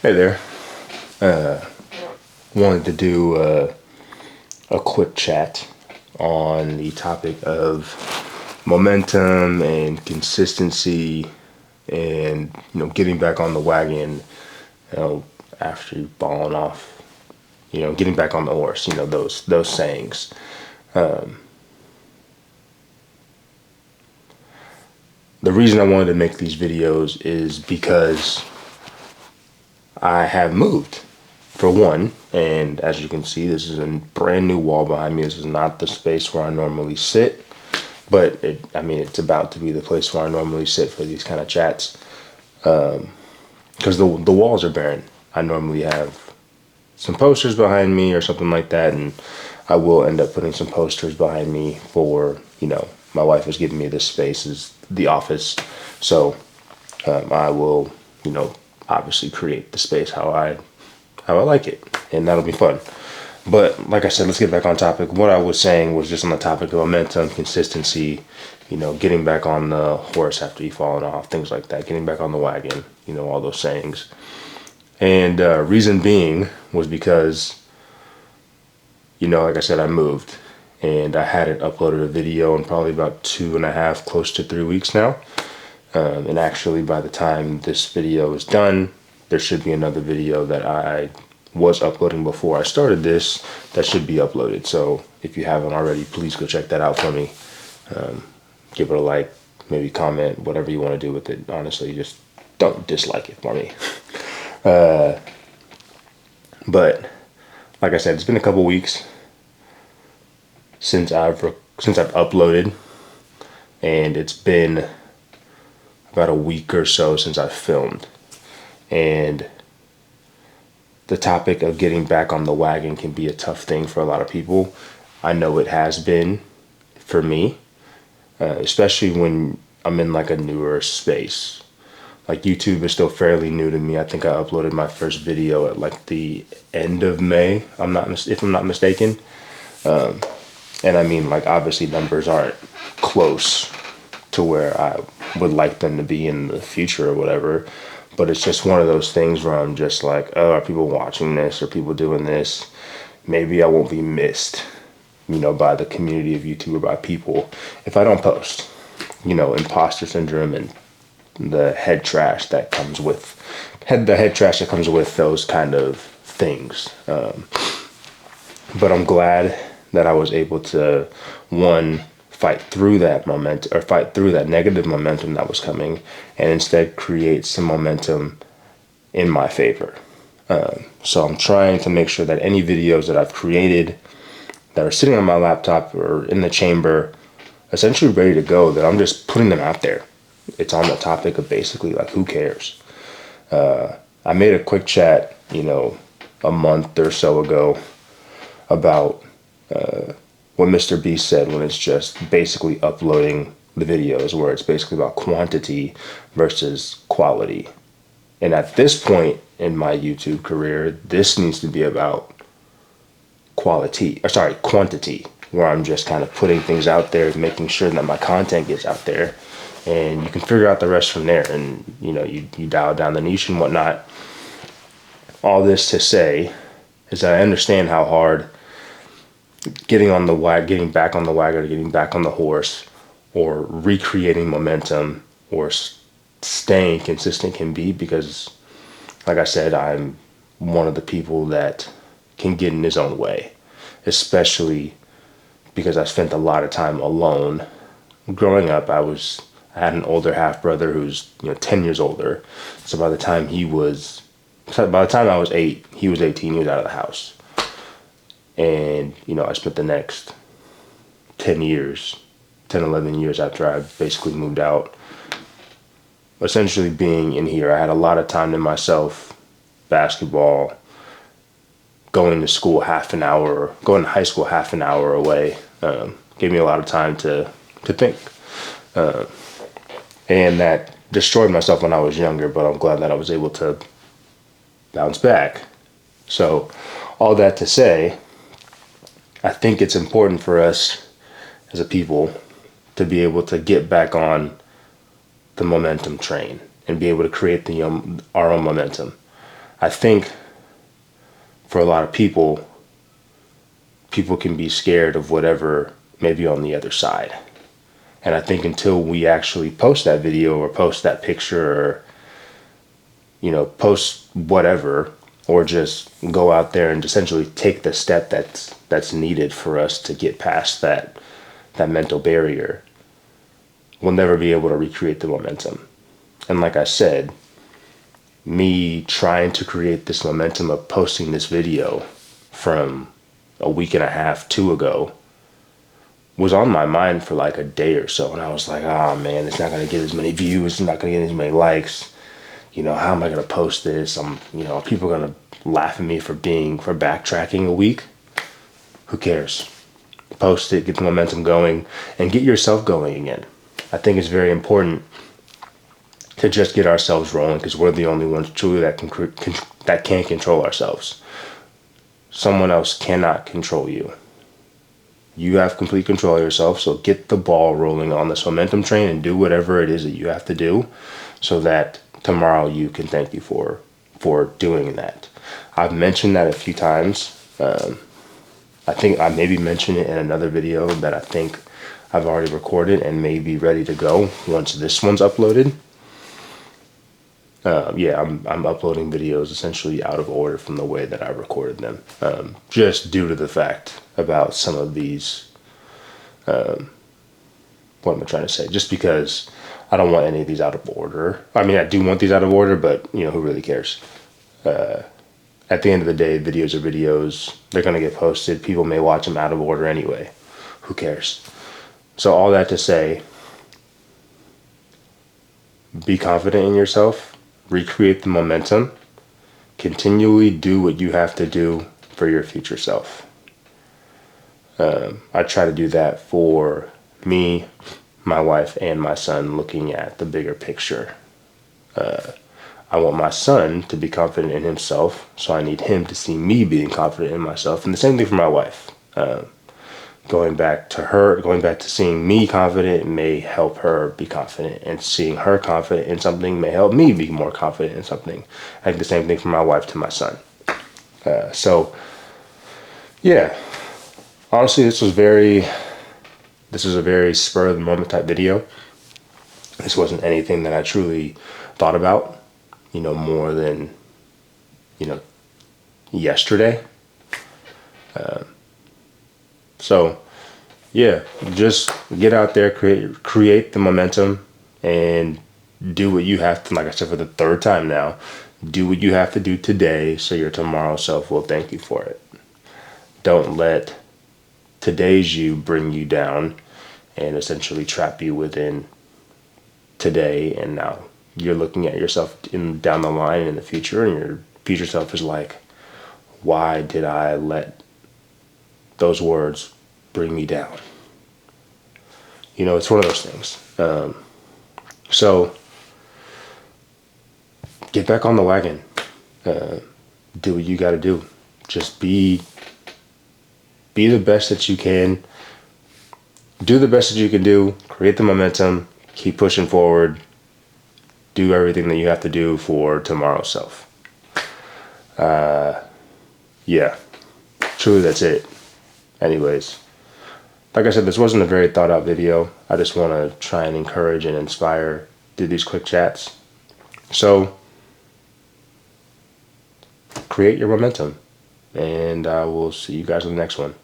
Hey there. Wanted to do a quick chat on the topic of momentum and consistency and, getting back on the wagon, after you've fallen off, getting back on the horse, those sayings. The reason I wanted to make these videos is because I have moved, for one, and as you can see, this is a brand new wall behind me. This is not the space where I normally sit, but it's about to be the place where I normally sit for these kind of chats, because the walls are barren. I normally have some posters behind me or something like that, and I will end up putting some posters behind me for, my wife has given me this space as the office, so I will, obviously create the space how I like it, and that'll be fun. But like I said, let's get back on topic. What I was saying was just on the topic of momentum, consistency, getting back on the horse after you've fallen off, things like that, getting back on the wagon, all those sayings. And reason being was because, like I said, I moved and I hadn't uploaded a video in probably about 2.5, close to 3 weeks now. And actually, by the time this video is done, there should be another video that I was uploading before I started this that should be uploaded. So if you haven't already, please go check that out for me. Give it a like, maybe comment, whatever you want to do with it. Honestly, just don't dislike it for me. But like I said, it's been a couple weeks since I've uploaded, and it's been about a week or so since I filmed. And the topic of getting back on the wagon can be a tough thing for a lot of people. I know it has been for me, especially when I'm in like a newer space. Like YouTube is still fairly new to me. I think I uploaded my first video at like the end of May, if I'm not mistaken. And I mean, like, obviously numbers aren't close to where I would like them to be in the future or whatever. But it's just one of those things where I'm just like, oh, are people watching this? Are people doing this? Maybe I won't be missed, by the community of YouTube or by people if I don't post. Imposter syndrome and the head trash that comes with those kind of things. But I'm glad that I was able to, one, fight through that negative momentum that was coming, and instead create some momentum in my favor. So I'm trying to make sure that any videos that I've created that are sitting on my laptop or in the chamber, essentially ready to go, that I'm just putting them out there. It's on the topic of basically like, who cares? I made a quick chat, a month or so ago about what Mr. Beast said when it's just basically uploading the videos, where it's basically about quantity versus quality. And at this point in my YouTube career, this needs to be about quantity, where I'm just kind of putting things out there, making sure that my content gets out there, and you can figure out the rest from there. And you dial down the niche and whatnot. All this to say is that I understand how hard getting back on the wagon, or getting back on the horse, or recreating momentum, or staying consistent can be, because, like I said, I'm one of the people that can get in his own way, especially because I spent a lot of time alone. Growing up, I had an older half brother who's 10 years older. So by the time I was 8, he was 18. He was out of the house. And, I spent the next 11 years after I basically moved out, essentially being in here. I had a lot of time to myself, basketball, going to high school half an hour away, gave me a lot of time to think. And that destroyed myself when I was younger, but I'm glad that I was able to bounce back. So all that to say, I think it's important for us as a people to be able to get back on the momentum train and be able to create our own momentum. I think for a lot of people, people can be scared of whatever may be on the other side. And I think until we actually post that video or post that picture or, post whatever, or just go out there and essentially take the step that's needed for us to get past that mental barrier, we'll never be able to recreate the momentum. And like I said, me trying to create this momentum of posting this video from a week and a half, 2 ago, was on my mind for like a day or so. And I was like, oh man, it's not going to get as many views. It's not going to get as many likes. How am I going to post this? People going to laugh at me for backtracking a week. Who cares? Post it, get the momentum going, and get yourself going again. I think it's very important to just get ourselves rolling, because we're the only ones truly that can control ourselves. Someone else cannot control you. You have complete control of yourself, so get the ball rolling on this momentum train and do whatever it is that you have to do so that tomorrow you can thank you for doing that. I've mentioned that a few times. I think I maybe mentioned it in another video that I think I've already recorded and may be ready to go once this one's uploaded. I'm uploading videos essentially out of order from the way that I recorded them, just due to the fact about some of these, what am I trying to say? Just because I don't want any of these out of order. I mean, I do want these out of order, but who really cares? At the end of the day, videos are videos. They're going to get posted. People may watch them out of order anyway. Who cares? So all that to say, be confident in yourself. Recreate the momentum. Continually do what you have to do for your future self. I try to do that for me, my wife, and my son, looking at the bigger picture. I want my son to be confident in himself, so I need him to see me being confident in myself. And the same thing for my wife. Going back to seeing me confident may help her be confident, and seeing her confident in something may help me be more confident in something. I think the same thing for my wife to my son. Honestly, this was a very spur of the moment type video. This wasn't anything that I truly thought about, more than, yesterday. Just get out there, create the momentum, and do what you have to, like I said for the third time now, do what you have to do today so your tomorrow self will thank you for it. Don't let today's you bring you down and essentially trap you within today, and now you're looking at yourself down the line in the future, and your future self is like, why did I let those words bring me down? It's one of those things. So get back on the wagon. Do what you got to do. Just be the best that you can. Do the best that you can do. Create the momentum. Keep pushing forward. Do everything that you have to do for tomorrow's self. Truly that's it. Anyways, like I said, this wasn't a very thought out video. I just want to try and encourage and inspire, do these quick chats. So create your momentum, and I will see you guys in the next one.